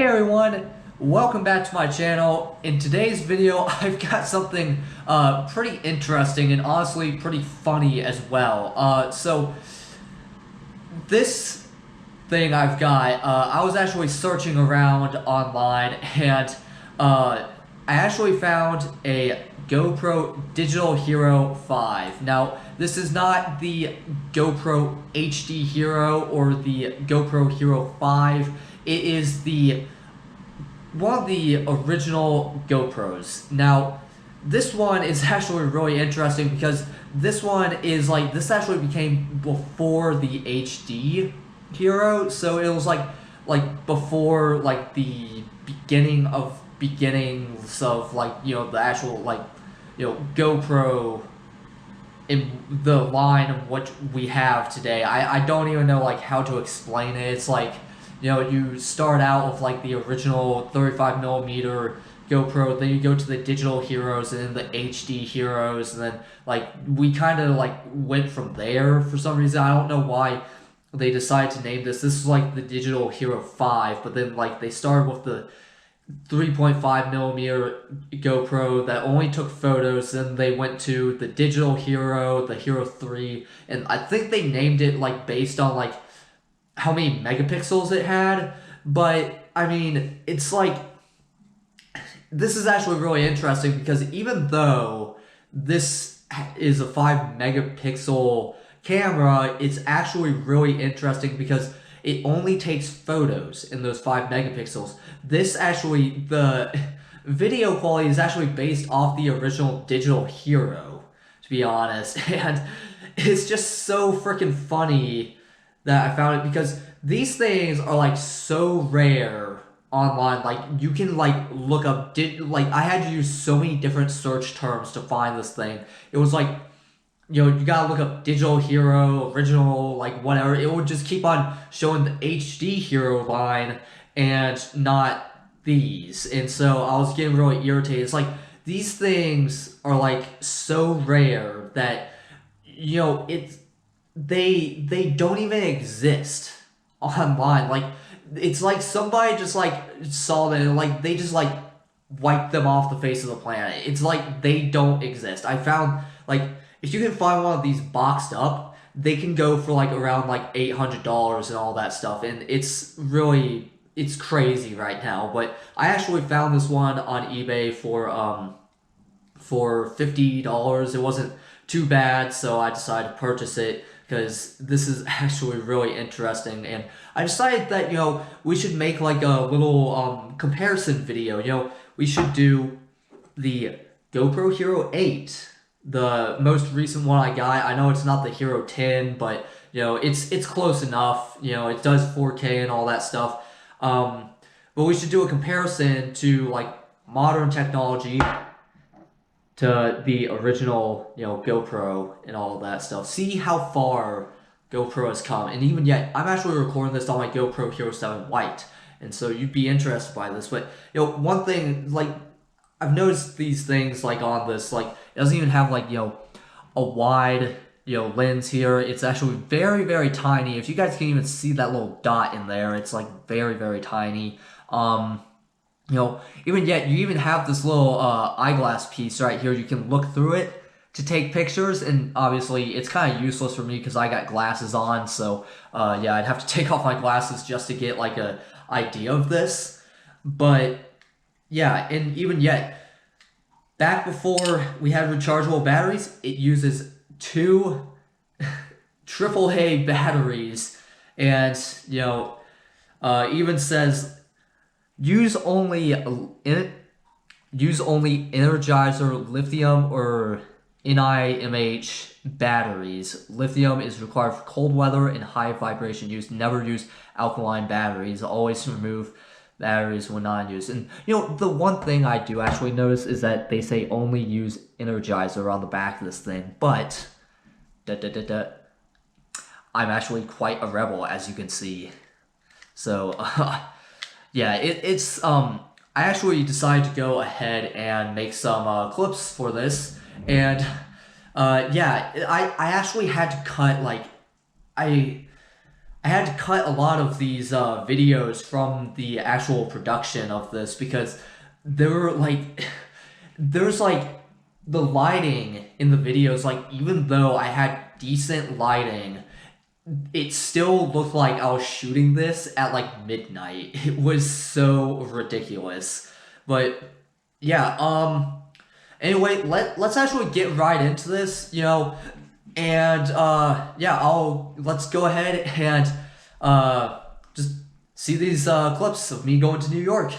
Hey everyone, welcome back to my channel. In today's video, I've got something pretty interesting and honestly pretty funny as well. So this thing I've got, I was actually searching around online and I actually found a GoPro Digital Hero 5. Now, this is not the GoPro HD Hero or the GoPro Hero 5. It is one of the original GoPros. Now, this one is actually really interesting because this one is this actually became before the HD Hero, so it was like before the beginnings of the actual GoPro in the line of what we have today. I don't even know how to explain it. It's you start out with the original 35mm GoPro, then you go to the digital heroes and then the HD heroes, and then we kind of went from there for some reason. I don't know why they decided to name this. This is the Digital Hero 5, but then they started with the 3.5mm GoPro that only took photos, then they went to the Digital Hero, the Hero 3, and I think they named it based on how many megapixels it had. But I mean, it's this is actually really interesting because even though this is a 5 megapixel camera, it's actually really interesting because it only takes photos in those 5 megapixels. This actually, the video quality is actually based off the original Digital Hero, to be honest, and it's just so freaking funny that I found it because these things are so rare online. You can look up, I had to use so many different search terms to find this thing. It was you gotta look up Digital Hero, original, whatever. It would just keep on showing the HD Hero line and not these. And so I was getting really irritated. It's these things are so rare that, they don't even exist online. It's somebody just saw them and they just wiped them off the face of the planet. It's they don't exist. I found if you can find one of these boxed up, they can go for around $800 and all that stuff, and it's crazy right now. But I actually found this one on eBay for $50. It wasn't too bad, so I decided to purchase it because this is actually really interesting, and I decided that we should make a little comparison video. We should do the GoPro Hero 8, the most recent one I got. I know it's not the Hero 10, but it's close enough. It does 4K and all that stuff. But we should do a comparison to modern technology to the original, GoPro and all of that stuff. See how far GoPro has come. And even yet, I'm actually recording this on my GoPro Hero 7 White, and so you'd be interested by this. But one thing, I've noticed these things on this, it doesn't even have a wide lens here. It's actually very, very tiny. If you guys can even see that little dot in there, it's very, very tiny. Even yet, you even have this little eyeglass piece right here. You can look through it to take pictures, and obviously it's kind of useless for me because I got glasses on, so yeah, I'd have to take off my glasses just to get a idea of this. But yeah, and even yet, back before we had rechargeable batteries, it uses 2 AAA batteries, and even says use only Energizer lithium or NiMH batteries. Lithium is required for cold weather and high vibration use. Never use alkaline batteries. Always remove batteries when not in use. And the one thing I do actually notice is that they say only use Energizer on the back of this thing, but I'm actually quite a rebel, as you can see. So yeah, I actually decided to go ahead and make some clips for this, and yeah, I actually had to cut I had to cut a lot of these videos from the actual production of this because there were like there's like the lighting in the videos, like even though I had decent lighting, it still looked like I was shooting this at like midnight. It was so ridiculous. But yeah, anyway, let's actually get right into this, and yeah, let's go ahead and just see these clips of me going to New York.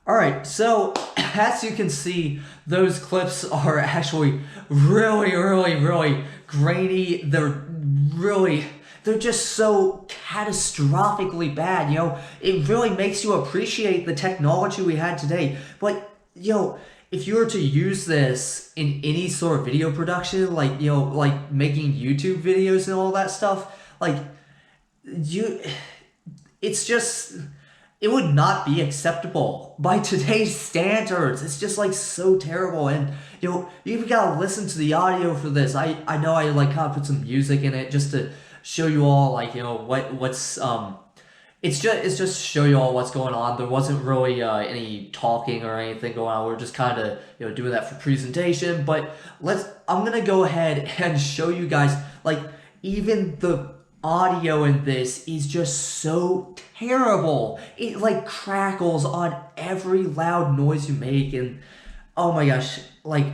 Alright, so as you can see, those clips are actually really grainy. They're just so catastrophically bad, It really makes you appreciate the technology we had today. But, if you were to use this in any sort of video production, like, like making YouTube videos and all that stuff, like, it's just, it would not be acceptable by today's standards. It's just like so terrible. And you even gotta listen to the audio for this. I know I like kind of put some music in it just to show you all like what's it's just to show you all what's going on. There wasn't really any talking or anything going on. We're just kind of doing that for presentation. But I'm gonna go ahead and show you guys, like, even the audio in this is just so terrible. It like crackles on every loud noise you make, and oh my gosh, like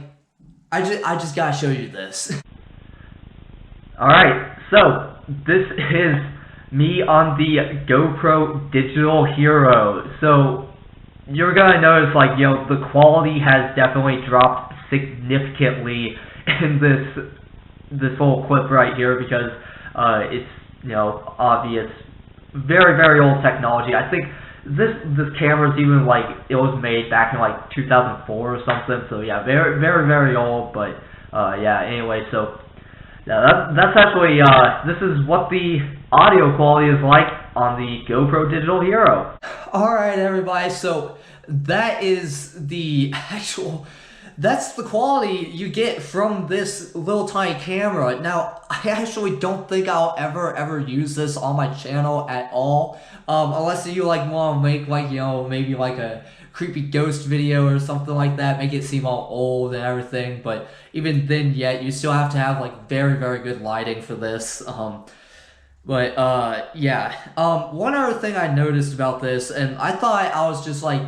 I just gotta show you this. Alright, so this is me on the GoPro Digital Hero. So you're gonna notice, like, the quality has definitely dropped significantly in this whole clip right here because it's obvious, very old technology. I think this camera's even like it was made back in like 2004 or something. So yeah, very old. But yeah. Anyway, so yeah, that's actually this is what the audio quality is like on the GoPro Digital Hero. All right, everybody. So that is the actual. That's the quality you get from this little tiny camera. Now, I actually don't think I'll ever use this on my channel at all, unless you like want to make like maybe like a creepy ghost video or something like that, make it seem all old and everything. But even then, yet you still have to have like very good lighting for this. But yeah. One other thing I noticed about this, and I thought I was just like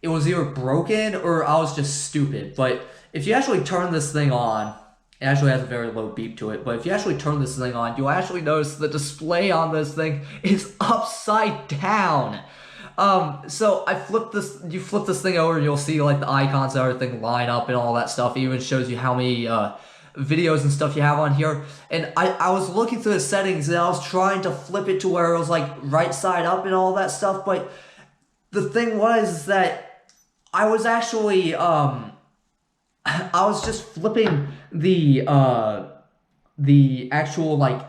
it was either broken or I was just stupid. But if you actually turn this thing on, it actually has a very low beep to it. But if you actually turn this thing on, you'll actually notice the display on this thing is upside down. So you flip this thing over, you'll see like the icons and everything line up and all that stuff. It even shows you how many videos and stuff you have on here. And I was looking through the settings and I was trying to flip it to where it was like right side up and all that stuff. But the thing was that I was actually, I was just flipping the actual, like,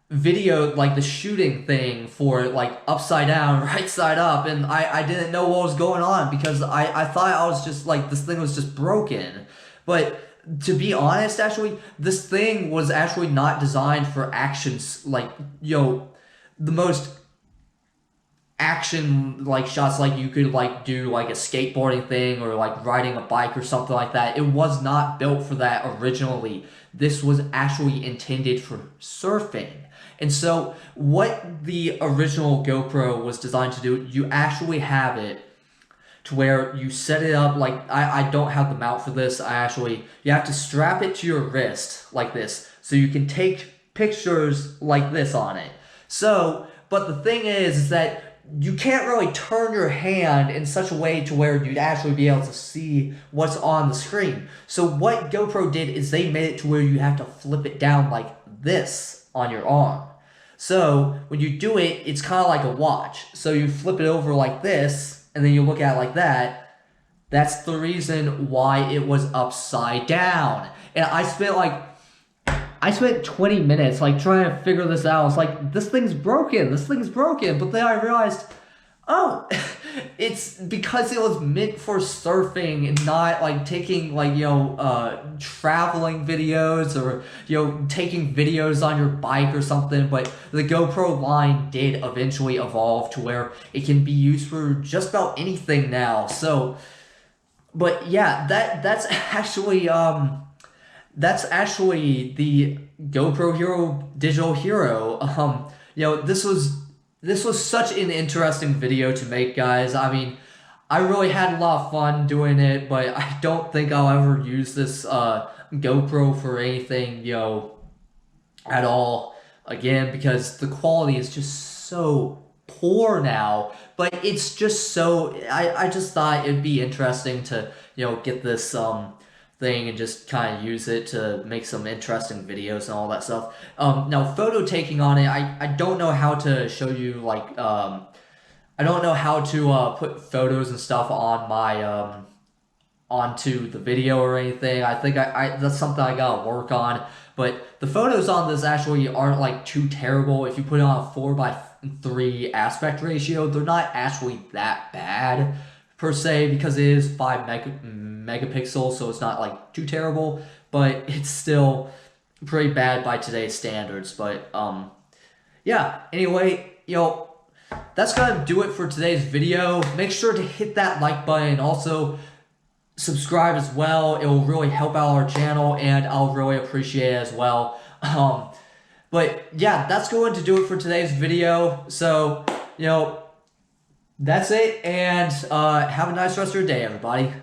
video, like, the shooting thing for, like, upside down, right side up, and I didn't know what was going on because I thought I was just, like, this thing was just broken. But to be honest, actually, this thing was actually not designed for actions, like, the most action like shots like you could like do like a skateboarding thing or like riding a bike or something like that. It was not built for that originally. This was actually intended for surfing. And so what the original GoPro was designed to do, you actually have it to where you set it up like, I don't have the mount for this. You have to strap it to your wrist like this so you can take pictures like this on it. So, but the thing is that you can't really turn your hand in such a way to where you'd actually be able to see what's on the screen. So what GoPro did is they made it to where you have to flip it down like this on your arm. So when you do it, it's kind of like a watch. So you flip it over like this, and then you look at it like that. That's the reason why it was upside down. And I spent 20 minutes like trying to figure this out. I was like, this thing's broken. But then I realized, oh, it's because it was meant for surfing and not like taking like, traveling videos or, taking videos on your bike or something. But the GoPro line did eventually evolve to where it can be used for just about anything now. So, but yeah, that's actually the GoPro Hero Digital Hero. This was such an interesting video to make, guys. I mean, I really had a lot of fun doing it, but I don't think I'll ever use this GoPro for anything, at all again, because the quality is just so poor now. But it's just so, I just thought it'd be interesting to, get this thing and just kind of use it to make some interesting videos and all that stuff. Now photo taking on it, I don't know how to show you like, I don't know how to put photos and stuff on my, onto the video or anything. I think that's something I gotta work on, but the photos on this actually aren't like too terrible. If you put it on a 4:3 aspect ratio, they're not actually that bad per se, because it is 5 megapixels, so it's not like too terrible, but it's still pretty bad by today's standards. But yeah, anyway, that's gonna do it for today's video. Make sure to hit that like button, also subscribe as well. It will really help out our channel, and I'll really appreciate it as well. But yeah, that's going to do it for today's video. So, that's it, and have a nice rest of your day, everybody.